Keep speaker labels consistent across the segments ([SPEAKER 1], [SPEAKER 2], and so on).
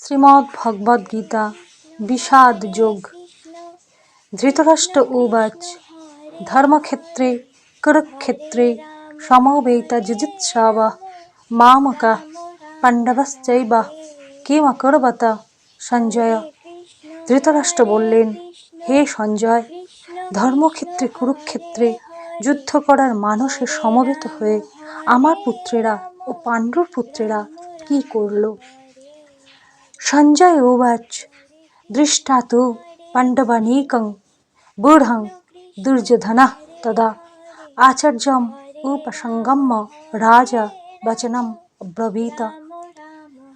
[SPEAKER 1] শ্রীমদ্ভগবদ্গীতা বিষাদযোগ। ধৃতরাষ্ট্র উবাচ ধর্মক্ষেত্রে কুরুক্ষেত্রে সমবেতযুজুৎসবঃ মামকাঃ পাণ্ডবশ্চৈব কিমকুর্বত সঞ্জয়। ধৃতরাষ্ট্র বললেন, হে সঞ্জয়, ধর্মক্ষেত্রে কুরুক্ষেত্রে যুদ্ধ করার মানসে সমবেত হয়ে আমার পুত্রেরা ও পাণ্ডুর পুত্রেরা কি করল? সঞ্জয় উবাচ দৃষ্টা তু পাণ্ডবানীকং ব্যূঢ়ং দুর্যোধনঃ তদা আচার্যম উপসংগম্য রাজা বচনম অব্রবীত।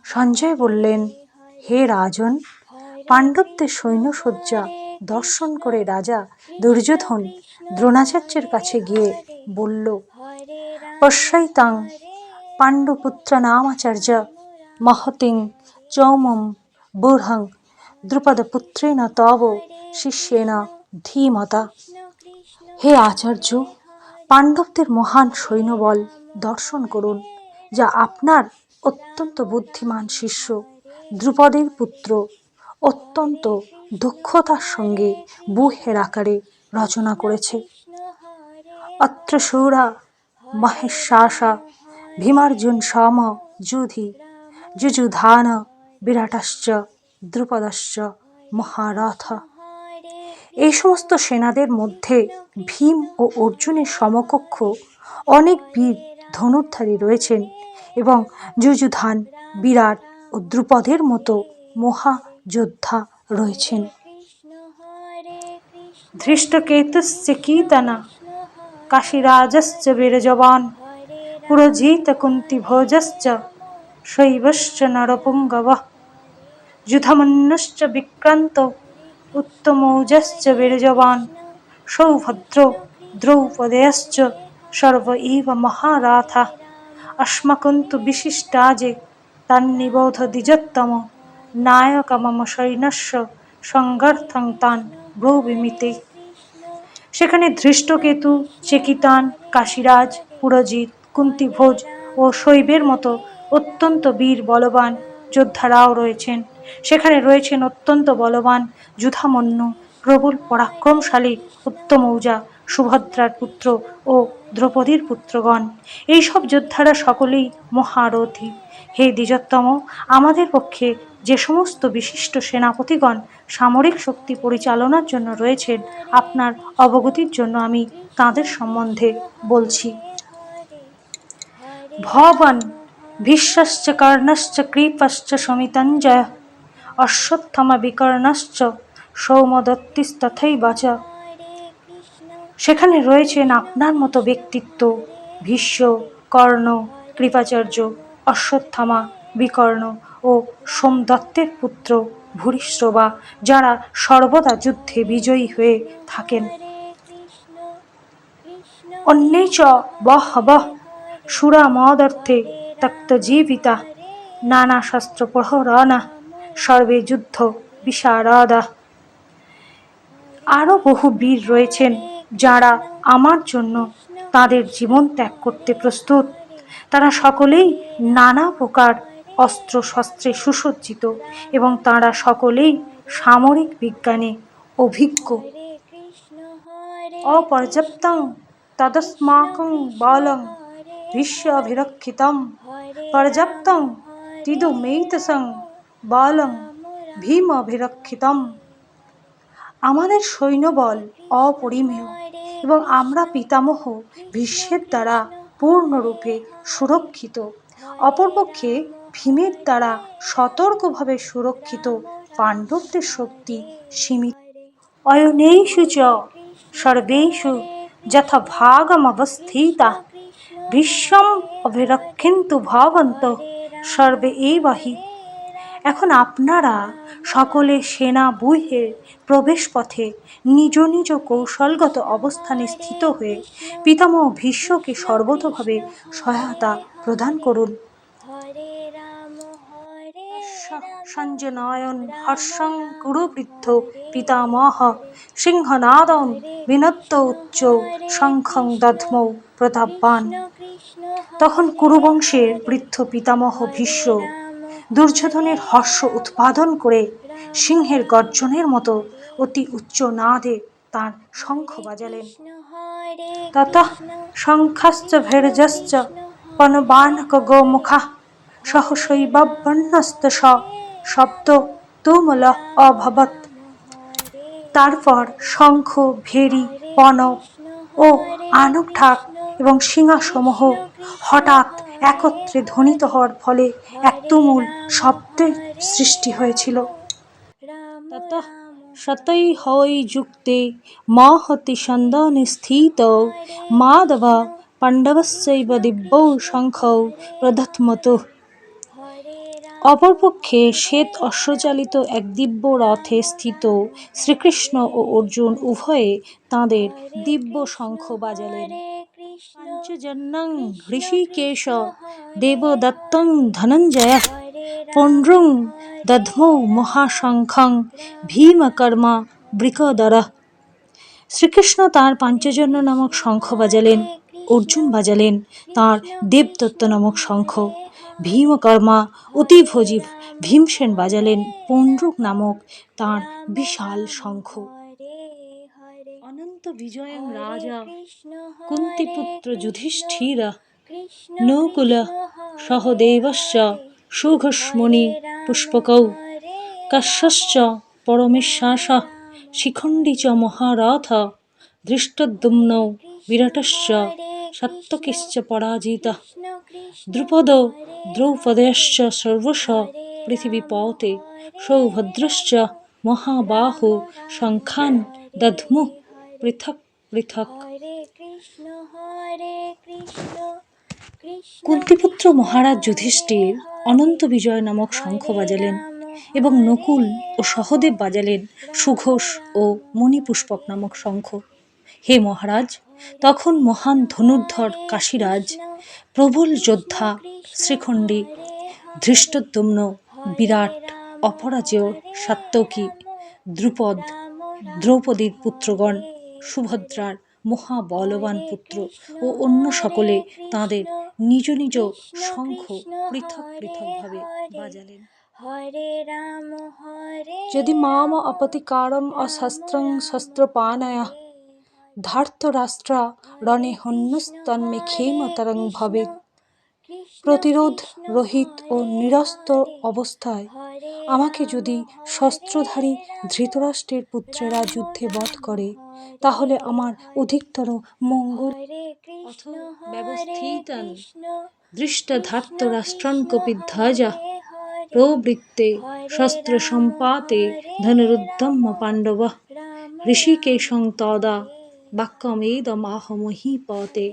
[SPEAKER 1] সঞ্জয় বললেন, হে রাজন, পাণ্ডবদের সৈন্যসজ্জা দর্শন করে রাজা দুর্যোধন দ্রোণাচার্যের কাছে গিয়ে বলল, পশ্যৈতাং পাণ্ডুপুত্রানামাচার্য মহতিং চৌমম ব্যূঢ়ং দ্রুপদপুত্রেণ তব শিষ্যেন ধীমতা। হে আচার্য, পাণ্ডবদের মহান সৈন্যবল দর্শন করুন, যা আপনার অত্যন্ত বুদ্ধিমান শিষ্য দ্রুপদের পুত্র অত্যন্ত দক্ষতার সঙ্গে ব্যূহের আকারে রচনা করেছে। অত্র শূরা মহেশ্বাসা ভীমার্জুন সম যুধি যুযুধান বিরাটশ্চ দ্রুপদশ্চ মহারথ। এই সমস্ত সেনাদের মধ্যে ভীম ও অর্জুনের সমকক্ষ অনেক বীর ধনুর্ধারী রয়েছেন এবং যুযুধান, বিরাট ও দ্রুপদের মতো মহাযোদ্ধা রয়েছেন। ধৃষ্টকেতুশ্চ কীর্তনা কাশীরাজশ্চ বীরজবান পুরজিত কুন্তিভোজশ্চ শৈবশ্চ নরপুঙ্গবঃ যুধমন্যুশ্চ বিক্রান্ত উত্তমৌজশ্চ বীরজবান সৌভদ্র দ্রৌপদেয়শ্চ সর্ব ইব মহারাথাঃ अस्मकन्तु विशिष्टाजे तन्निबोध द्विजोत्तम नायक मम सैन्यस्य সংগর্থং তান ব্রবীমিতে। সেখানে ধৃষ্টকেতু, চেকিতান, কাশীরাজ, পুরজিৎ, কুন্তিভোজ ও শৈবের মতো অত্যন্ত বীর বলবান যোদ্ধারাও রয়েছেন। সেখানে রয়েছেন অত্যন্ত বলবান যুধামন্যু, প্রবল পরাক্রমশালী উত্তমৌজা, সুভদ্রার পুত্র ও দ্রৌপদীর পুত্রগণ। এইসব যোদ্ধারা সকলেই মহারথী। হে দ্বিজোত্তম, আমাদের পক্ষে যে সমস্ত বিশিষ্ট সেনাপতিগণ সামরিক শক্তি পরিচালনার জন্য রয়েছেন, আপনার অবগতির জন্য আমি তাঁদের সম্বন্ধে বলছি। ভবান ভীষ্মশ্চ কর্ণশ্চ কৃপশ্চ সমিতঞ্জয় অশ্বত্থামা বিকর্ণশ্চ সৌমদত্তিস্তথৈব চ। সেখানে রয়েছেন আপনার মতো ব্যক্তিত্ব ভীষ্ম, কর্ণ, কৃপাচার্য, অশ্বত্থামা, বিকর্ণ ও সোমদত্তের পুত্র ভূরিশ্রবা, যারা সর্বদা যুদ্ধে বিজয়ী হয়ে থাকেন। অন্যে চ বহবঃ শূরা মদর্থে ত্যক্তজীবিতাঃ নানা শস্ত্র প্রহরণাঃ সর্বে যুদ্ধ বিশারদাঃ। আরও বহু বীর রয়েছেন যারা আমার জন্য তাদের জীবন ত্যাগ করতে প্রস্তুত। তারা সকলেই নানা প্রকার অস্ত্র শস্ত্রে সুসজ্জিত এবং তারা সকলেই সামরিক বিজ্ঞানে অভিজ্ঞ। অপর্যাপ্তং তদস্মাকং বলং ভীষ্মাভিরক্ষিতং পর্যাপ্তং তিদুমৈতসং বলং ভীমাভিরক্ষিতং। আমাদের সৈন্যবল অপরিমেয় এবং আমরা পিতামহ ভীষ্মের দ্বারা পূর্ণরূপে সুরক্ষিত। অপরপক্ষে ভীমের দ্বারা সতর্কভাবে সুরক্ষিত পাণ্ডবদের শক্তি সীমিত। অয়নেষু চ সর্বেষু যথাভাগমবস্থিতাঃ ভীষ্মম অভিরক্ষন্তু ভবন্তঃ সর্বে এব হি। এখন আপনারা সকলে সেনা ব্যূহের প্রবেশপথে নিজ নিজ কৌশলগত অবস্থানে স্থিত হয়ে পিতামহ ভীষ্মকে সর্বতোভাবে সহায়তা প্রদান করুন। সঞ্জনয়ন হর্ষং কুরু বৃদ্ধ পিতামহ সিংহনাদং বিনদ্য উচ্চ শঙ্খং দধ্মৌ প্রতাপবান। তখন কুরুবংশের বৃদ্ধ পিতামহ ভীষ্ম দুর্যোধনের হর্ষ উৎপাদন করে সিংহের গর্জনের মতো অতি উচ্চ নাদে তাঁর শঙ্খ বাজালেন। ততঃ শঙ্খাশ্চ ভৈরজশ্চ পনবানক গোমুখা সহসৈবাবর্ণস্ত শব্দ তুমুল অভবৎ। তারপর শঙ্খ, ভেরি, পনব ও আনক ঢাক এবং সিংহাসমূহ হঠাৎ একত্রে ধ্বনিত হওয়ার ফলে এক তুমুল শব্দের সৃষ্টি হয়েছিল। ততঃ শতৈঃযুক্তে মহতি সন্দনে স্থিতৌ মাধব পাণ্ডবস্যৈব দিব্যৌ শঙ্খৌ প্রদধ্মতুঃ। অপরপক্ষে শ্বেত অশ্বচালিত এক দিব্য রথে স্থিত শ্রীকৃষ্ণ ও অর্জুন উভয়ে তাঁদের দিব্য শঙ্খ বাজালেন। পঞ্চজন্যং হৃষীকেশ দেবদত্তং ধনঞ্জয়ঃ পুণ্ড্রং দধ্মৌ মহাশঙ্খং ভীমকর্মা বৃকোদরঃ। শ্রীকৃষ্ণ তাঁর পাঞ্চজন্য নামক শঙ্খ বাজালেন, অর্জুন বাজালেন তাঁর দেবদত্ত নামক শঙ্খ, ভীমকর্মা অতিভোজী ভীমসেন বাজালেন পুণ্ড্রক নামক তাঁর বিশাল শঙ্খ। অনন্ত বিজয়ং রাজা কুন্তিপুত্র যুধিষ্ঠির নকুল সহদেবশ্চ সুঘোষমণি পুষ্পকৌ কাশ্যশ্চ পরমেশ্বাসঃ শিখণ্ডী চ মহারথ ধৃষ্টদ্যুম্নৌ বিরাটশ্চ সাত্যকীশ্চ পরাজিতঃ দ্রুপদ দ্রৌপদেশ্চ সর্বশ পৃথিবীপতে সৌভদ্রশ্চ মহাবাহু শঙ্খান দধ্মুঃ পৃথক পৃথক। কুন্তিপুত্র মহারাজ যুধিষ্ঠির অনন্ত বিজয় নামক শঙ্খ বাজালেন এবং নকুল ও সহদেব বাজালেন সুঘোষ ও মণিপুষ্পক নামক শঙ্খ। হে মহারাজ, তখন মহান ধনুর্ধর কাশীরাজ, প্রবল যোদ্ধা শ্রীখণ্ডী, ধৃষ্টদ্যুম্ন, বিরাট, অপরাজেয় সাত্যকী, দ্রুপদ, দ্রৌপদীর পুত্রগণ, সুভদ্রার মহাবলবান পুত্র ও অন্য সকলে তাঁদের নিজ নিজ শঙ্খ পৃথক পৃথকভাবে বাজালেন। যদি মাম অপতিকারম অশস্ত্রং শস্ত্রপাণয়ঃ ধার্তরাষ্ট্রা রণে হন্যস্তন্মে ক্ষেমতরং ভবেৎ। প্রতিরোধ রহিত ও নিরস্ত্র অবস্থায় আমাকে যদি শস্ত্রধারী ধৃতরাষ্ট্রের পুত্রেরা যুদ্ধে বধ করে, তাহলে আমার অধিকতর মঙ্গল। অথ ব্যবস্থিতান দৃষ্টধার্তরাষ্ট্রান কপিধ্বজা প্রবৃত্তে শস্ত্র সম্পাতে ধনুরুদ্ধম্য পাণ্ডবঃ ঋষিকেশং তদা বাক্যমেদমাহ মহীপতে।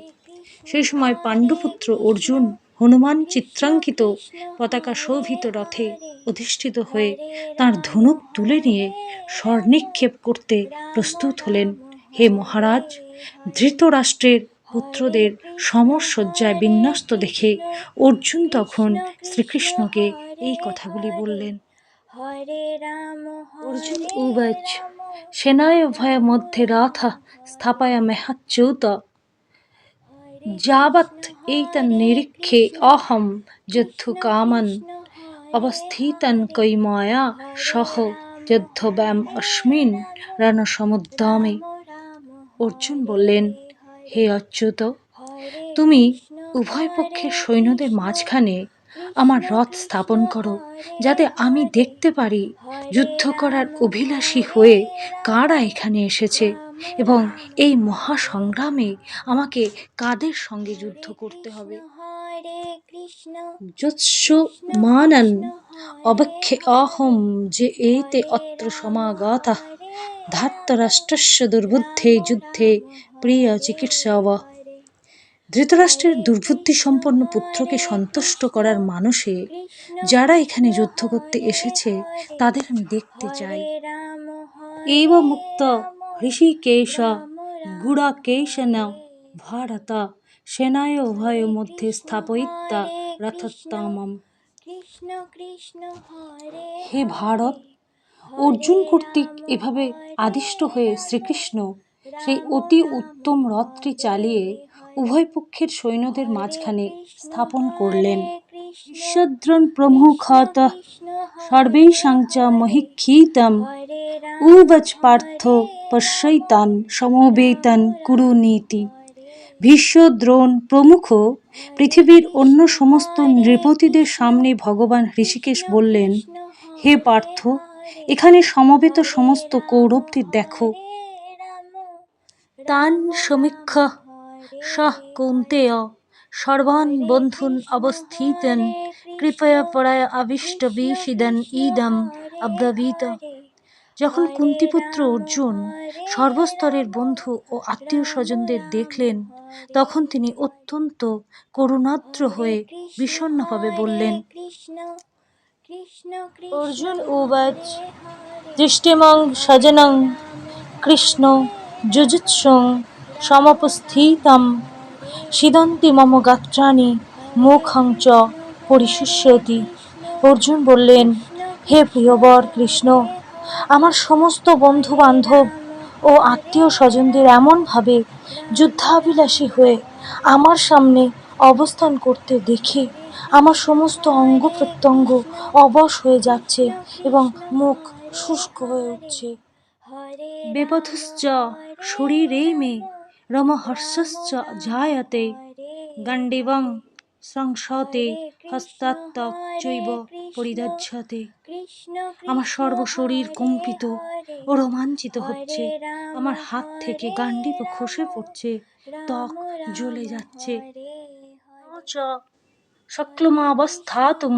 [SPEAKER 1] সেই সময় পাণ্ডুপুত্র অর্জুন হনুমান চিত্রাঙ্কিত পতাকা শোভিত রথে অধিষ্ঠিত হয়ে তাঁর ধনুক তুলে নিয়ে স্বর্নিক্ষেপ করতে প্রস্তুত হলেন। হে মহারাজ, ধৃতরাষ্ট্রের পুত্রদের সমরসজ্জায় বিন্যস্ত দেখে অর্জুন তখন শ্রীকৃষ্ণকে এই কথাগুলি বললেন। অর্জুন উবাচ সেনায়োভয় মধ্যে রথঃ স্থাপয়াম্যচ্যুত যাবৎ এইতন্নিরীক্ষে অহং যুদ্ধকামাन् অবস্থিতান কৈময়া সহ যোদ্ধব্যাম অস্মিন রণসমুদ্যমে। অর্জুন বললেন, হে অচ্যুত, তুমি উভয় পক্ষের সৈন্যদের মাঝখানে আমার রথ স্থাপন করো, যাতে আমি দেখতে পারি যুদ্ধ করার অভিলাষী হয়ে কারা এখানে এসেছে এবং এই মহাসংগ্রামে আমাকে কাদের সঙ্গে যুদ্ধ করতে হবে। যৎসমানান অবক্ষে অহম যে এতে অত্র সমাগতঃ ধার্তরাষ্ট্রস্য দুর্বুদ্ধে যুদ্ধে প্রিয় চিকিৎসব। ধৃতরাষ্ট্রের দুর্বুদ্ধিসম্পন্ন পুত্রকে সন্তুষ্ট করার মানসে যারা এখানে যুদ্ধ করতে এসেছে তাদের আমি দেখতে চাই। এবমুক্ত হৃষীকেশ গুড়াকেশেন ভারত সেনায়োভয় মধ্যে স্থাপয়িত্বা রথোত্তমম। হে ভারত, অর্জুন কর্তৃক এভাবে আদিষ্ট হয়ে শ্রীকৃষ্ণ সেই অতি উত্তম রথটি চালিয়ে উভয় পক্ষের সৈন্যদের মাঝখানে স্থাপন করলেন।
[SPEAKER 2] বিশ্বদ্রন প্রমুখত সর্বেষাং চ মহিক্ষিতম উবচ পার্থ পশ্যৈতান সমবেতন কুরুনীতি। ভীষ্ম, দ্রোণ প্রমুখ পৃথিবীর অন্য সমস্ত নৃপতিদের সামনে ভগবান ঋষিকেশ বললেন, হে পার্থ, এখানে সমবেত সমস্ত কৌরবদের দেখো। তান সমীক্ষ সহ কৌন্তেয় সর্বান বন্ধুন অবস্থিতন কৃপয়া পরায় আবিষ্ট বিষিদন ইদম অব্রবীত। যখন কুন্তিপুত্র অর্জুন সর্বস্তরের বন্ধু ও আত্মীয় স্বজনদের দেখলেন, তখন তিনি অত্যন্ত করুণার্দ্র হয়ে বিষণ্ণভাবে বললেন, অর্জুন উবাচ দৃষ্টিমং স্বজনং কৃষ্ণ যুজুৎসুং সমুপস্থিতম সিদন্তি মম গাত্রাণি মুখং চ পরিশুষ্যতি। অর্জুন বললেন, হে প্রিয়বর কৃষ্ণ, আমার সমস্ত বন্ধু বান্ধব ও আত্মীয় স্বজনদের এমনভাবে যুদ্ধাভিলাষী হয়ে আমার সামনে অবস্থান করতে দেখে আমার সমস্ত অঙ্গ প্রত্যঙ্গ অবশ হয়ে যাচ্ছে এবং মুখ শুষ্ক হয়ে উঠছে। বেপথুশ্চ শরীরে মে রমহর্ষশ্চ জায়তে গান্ডীবং সংসতে হস্তাত্ত চৈব পরিদধ্যতে। আমার সর্বশরীর কম্পিত ও রোমাঞ্চিত হচ্ছে, আমার হাত থেকে গান্ডীব খসে পড়ছে, ত্বক জ্বলে যাচ্ছে। শক্লমাবস্থাতুম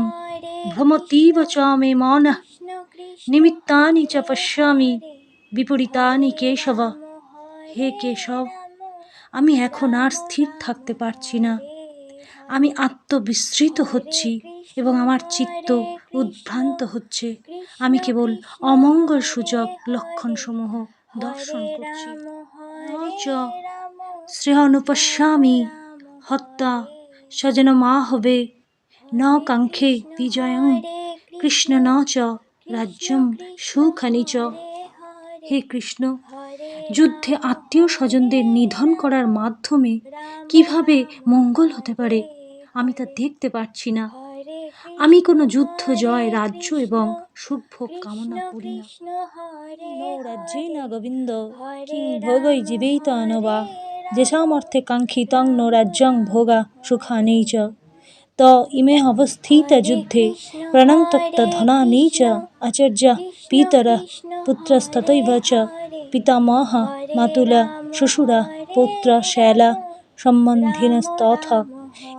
[SPEAKER 2] ভ্রমতীব চ মে মনঃ নিমিত্তানি চ পশ্যামি বিপরীতানি কেশব। হে কেশব, আমি এখন আর স্থির থাকতে পারছি না, আমি আত্মবিস্মৃত হচ্ছি এবং আমার চিত্ত উদ্ভ্রান্ত হচ্ছে। আমি কেবল অমঙ্গল সূচক লক্ষণসমূহ দর্শন করছি। চ শ্রেয়ানুপশ্যামি হত্যা স্বজনমাহবে ন কাঙ্ক্ষে বিজয়ং কৃষ্ণ ন চ রাজ্যম সুখানি চ। হে কৃষ্ণ, যুদ্ধে আত্মীয় স্বজনদের নিধন করার মাধ্যমে কিভাবে মঙ্গল হতে পারে আমি তা দেখতে পাচ্ছি না। আমি কোনো যুদ্ধ জয়, রাজ্য এবং সুখভোগ কামনা করি না। নো রাজ্যেন গোবিন্দ কিং ভোগৈ জীবিতান বা যেষাম অর্থে কাঙ্ক্ষিতং নো রাজ্যং ভোগা সুখানি চ। ত ইমে অবস্থিত যুদ্ধে প্রাণত্যক্ত ধনানি চ আচার্যা পিতরঃ পুত্রস্তথৈব চ পিতামহঃ মাতুলা শ্বশুরা পৌত্র শ্যালা সম্বন্ধিনস্তথা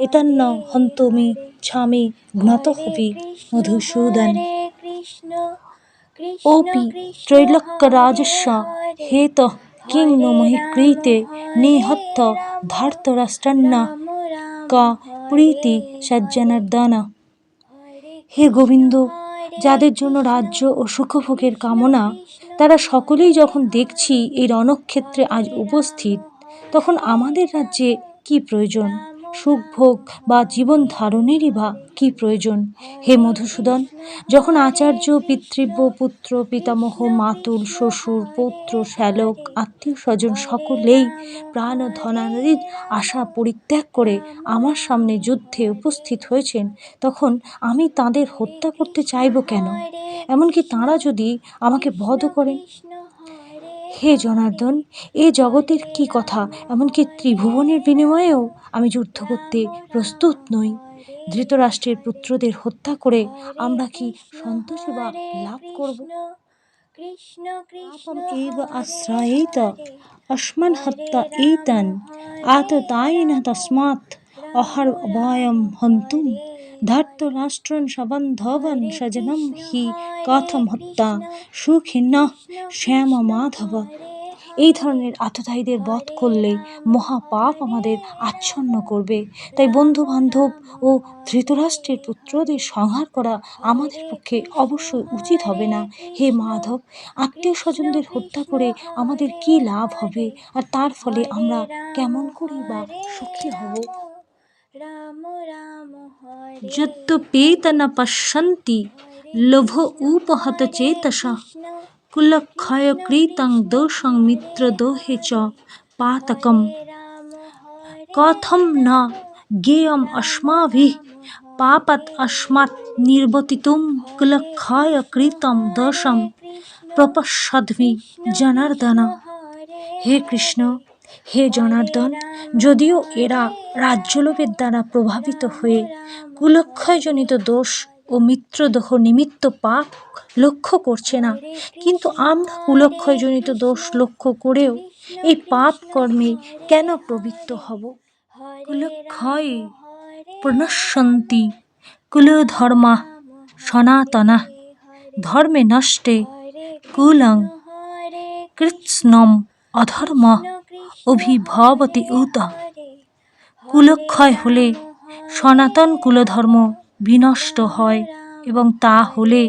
[SPEAKER 2] এতন্ন হন্তুমিচ্ছামি জ্ঞাতোপি মধুসূদন। ওপি ত্রৈলোক্যরাজস্য হেতঃ কিং নো মহীকৃতে নিহত্য ধার্তরাষ্ট্রান্ন কা প্রীতি সজ্জনার্দন। হে গোবিন্দ, যাদের জন্য রাজ্য ও সুখভোগের কামনা, তারা সকলেই যখন দেখছি এই রণক্ষেত্রে আজ উপস্থিত, তখন আমাদের রাজ্যে কি প্রয়োজন, সুখভোগ বা জীবন ধারণেরই বা কি প্রয়োজন? হে মধুসূদন, যখন আচার্য, পিতৃব্য, পুত্র, পিতামহ, মাতুল, শ্বশুর, পৌত্র, শ্যালক, আত্মীয় স্বজন সকলেই প্রাণ ও ধনাদির আশা পরিত্যাগ করে আমার সামনে যুদ্ধে উপস্থিত হয়েছেন, তখন আমি তাঁদের হত্যা করতে চাইব কেন? এমনকি তাঁরা যদি আমাকে বধ করেন? হে জনার্দন, এ জগতের কি কথা, এমনকি ত্রিভুবনের বিনিময়েও আমি যুদ্ধ করতে প্রস্তুত নই। ধৃতরাষ্ট্রের পুত্রদের হত্যা করে আমরা কি সন্তোষী বা লাভ করব? পাপম এব আশ্রয়েত অস্মান হত্যা এতান আততায়িন তস্মাৎ অহর্বয়ম হন্তুম ধার্তরাষ্ট্রন সবন্ধবন স্বজনম হি কথম হত্যা সুখিন্নঃ শ্যাম মাধব। এই ধরনের আততায়ীদের বধ করলে মহাপাপ আমাদের আচ্ছন্ন করবে। তাই বন্ধু বান্ধব ও ধৃতরাষ্ট্রের পুত্রদের সংহার করা আমাদের পক্ষে অবশ্যই উচিত হবে না। হে মাধব, আত্মীয় স্বজনদের হত্যা করে আমাদের কি লাভ হবে, আর তার ফলে আমরা কেমন করেই বা সুখী হব? যদ্যপেত ন পশ্যন্তি লোভ উপহত চেতসঃ কুলক্ষয়কৃতং দোষং মিত্রদোহে চ পাতকম কথম ন জ্ঞেয়ম অস্মাভিঃ পাপাত अस्मात् নির্বতিতুম কুলক্ষয় কৃতম দোষম প্রপশ্যদ্মি জনার্দন। হে কৃষ্ণ, হে জনার্দন, যদিও এরা রাজ্যলোভের দ্বারা প্রভাবিত হয়ে কুলক্ষয়জনিত দোষ ও মিত্রদোহ নিমিত্ত পাপ লক্ষ্য করছে না, কিন্তু আমরা কুলক্ষয়জনিত দোষ লক্ষ্য করেও এই পাপ কর্মে কেন প্রবৃত্ত হব? কুলক্ষয়ে প্রণশ্যন্তি কুলধর্মা সনাতনা, ধর্মে নষ্টে কুলং কৃৎস্নম অধর্ম অভিভবতি উত। কুলক্ষয় হলে সনাতন কুলধর্ম বিনষ্ট হয় এবং তা হলে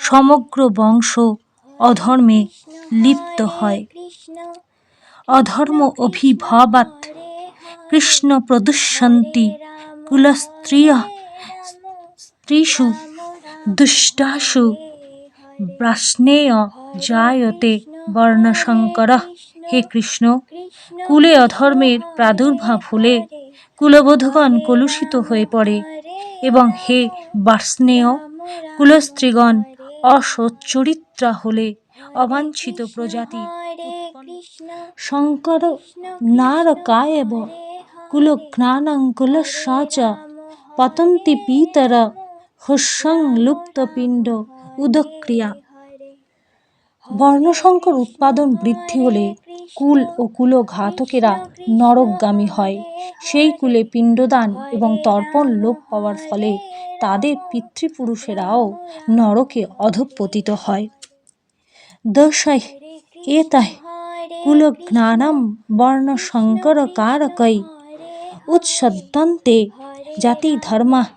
[SPEAKER 2] সমগ্র বংশ অধর্মে লিপ্ত হয়। অধর্ম অভিভবাৎ কৃষ্ণ প্রদুষ্যন্তি কুলস্ত্রিয়ঃ স্ত্রীষু দুষ্টাসু ব্রাহ্মণেয় জায়তে বর্ণসঙ্করঃ। হে কৃষ্ণ, কুলে অধর্মের প্রাদুর্ভাব হলে কুলবধূগণ কলুষিত হয়ে পড়ে এবং হে বার্ষ্ণেয়, কুলস্ত্রীগণ অসচ্চরিত্রা হলে অবাঞ্ছিত প্রজাতি শঙ্কর নারকায়েব কুলঘ্নানং কুলস্য চ পতন্তি পিতর হস্যং লুপ্তপিণ্ড উদক্রিয়া। বর্ণসংকর উৎপাদন বৃদ্ধি হলে কুল ও কুলঘাতকেরা নরকগামী হয়। সেই কুলে পিণ্ডদান এবং তর্পণ লোপ পাওয়ার ফলে তাদের পিতৃপুরুষেরাও নরকে অধঃপতিত হয়। দশৈঃ এতৈঃ কুলঘ্নানাং বর্ণসংকরকারকৈঃ উৎসদ্যন্তে জাতিধর্মাঃ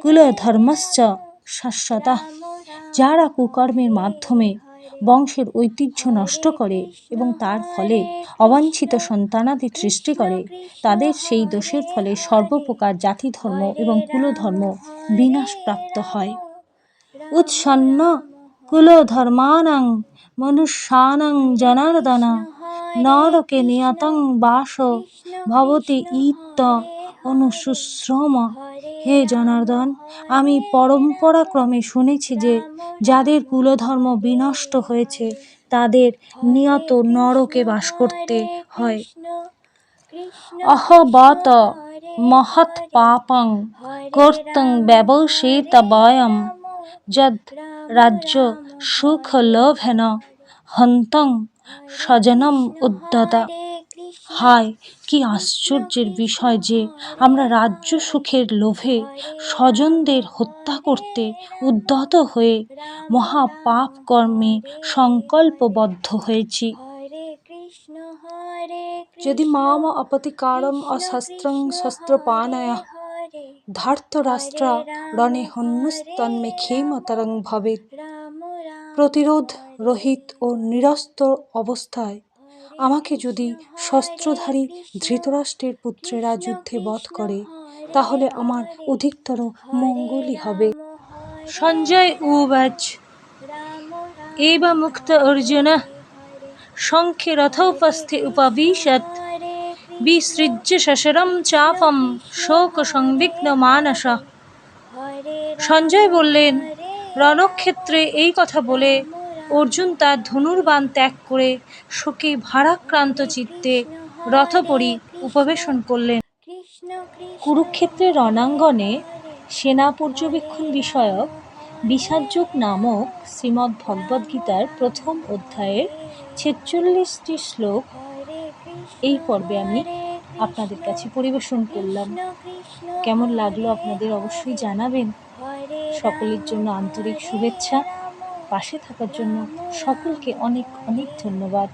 [SPEAKER 2] কুলধর্মশ্চ শাশ্বতঃ। যারা কুকর্মের মাধ্যমে বংশের ঐতিহ্য নষ্ট করে এবং তার ফলে অবাঞ্ছিত সন্তানাদি সৃষ্টি করে, তাদের সেই দোষের ফলে সর্বপ্রকার জাতিধর্ম এবং কুলধর্ম বিনাশপ্রাপ্ত হয়। উৎসন্ন কুলধর্মাণাং মনুষ্যাণাং জনার্দন নরকে নিয়তং বাসো ভবতি ইত্য অনুশুশ্রুম। হে জনার্দন, আমি পরম্পরাক্রমে শুনেছি যে যাদের কুলধর্ম বিনষ্ট হয়েছে তাদের নিয়ত নরকে বাস করতে হয়। অহবত মহৎ পাপং কর্তুং ব্যবসেত বয়ম যদ রাজ্য সুখলোভেন হন্তং স্বজনম উদ্ধতা। হায়, কি আশ্চর্যের বিষয় যে আমরা রাজ্য সুখের লোভে স্বজনদের হত্যা করতে উদ্যত হয়ে মহাপাপ কর্মে সংকল্পবদ্ধ হয়েছি। যদি মাম অপতিকারম অশস্ত্রং শস্ত্রপাণয়ঃ ধার্তরাষ্ট্রা রণে হন্যুস্তন্মে ক্ষেমতরং ভবেৎ। প্রতিরোধ রহিত ও নিরস্ত্র অবস্থায় আমাকে যদি শস্ত্রধারী ধৃতরাষ্ট্রের পুত্রেরা যুদ্ধে বধ করে, তাহলে আমার অধিকতর মঙ্গলই হবে। সঞ্জয় উবাচ এবমুক্ত অর্জুনঃ শঙ্খে রথোপস্থে উপবিশৎ বিসৃজ্য সশরম চাপম শোক সংবিগ্ন মানসঃ। সঞ্জয় বললেন, রণক্ষেত্রে এই কথা বলে অর্জুন তার ধনুর্বাণ ত্যাগ করে শোকে ভারাক্রান্ত চিত্তে রথোপরি উপবেশন করলেন। কুরুক্ষেত্রের রণাঙ্গনে সেনা পর্যবেক্ষণ বিষয়ক বিষাদযোগ নামক শ্রীমদ্ ভগবদ্গীতার প্রথম অধ্যায়ের 46টি শ্লোক এই পর্বে আমি আপনাদের কাছে পরিবেশন করলাম। কেমন লাগলো আপনাদের অবশ্যই জানাবেন। সকলের জন্য আন্তরিক শুভেচ্ছা। পাশে থাকার জন্য সকলকে অনেক অনেক ধন্যবাদ।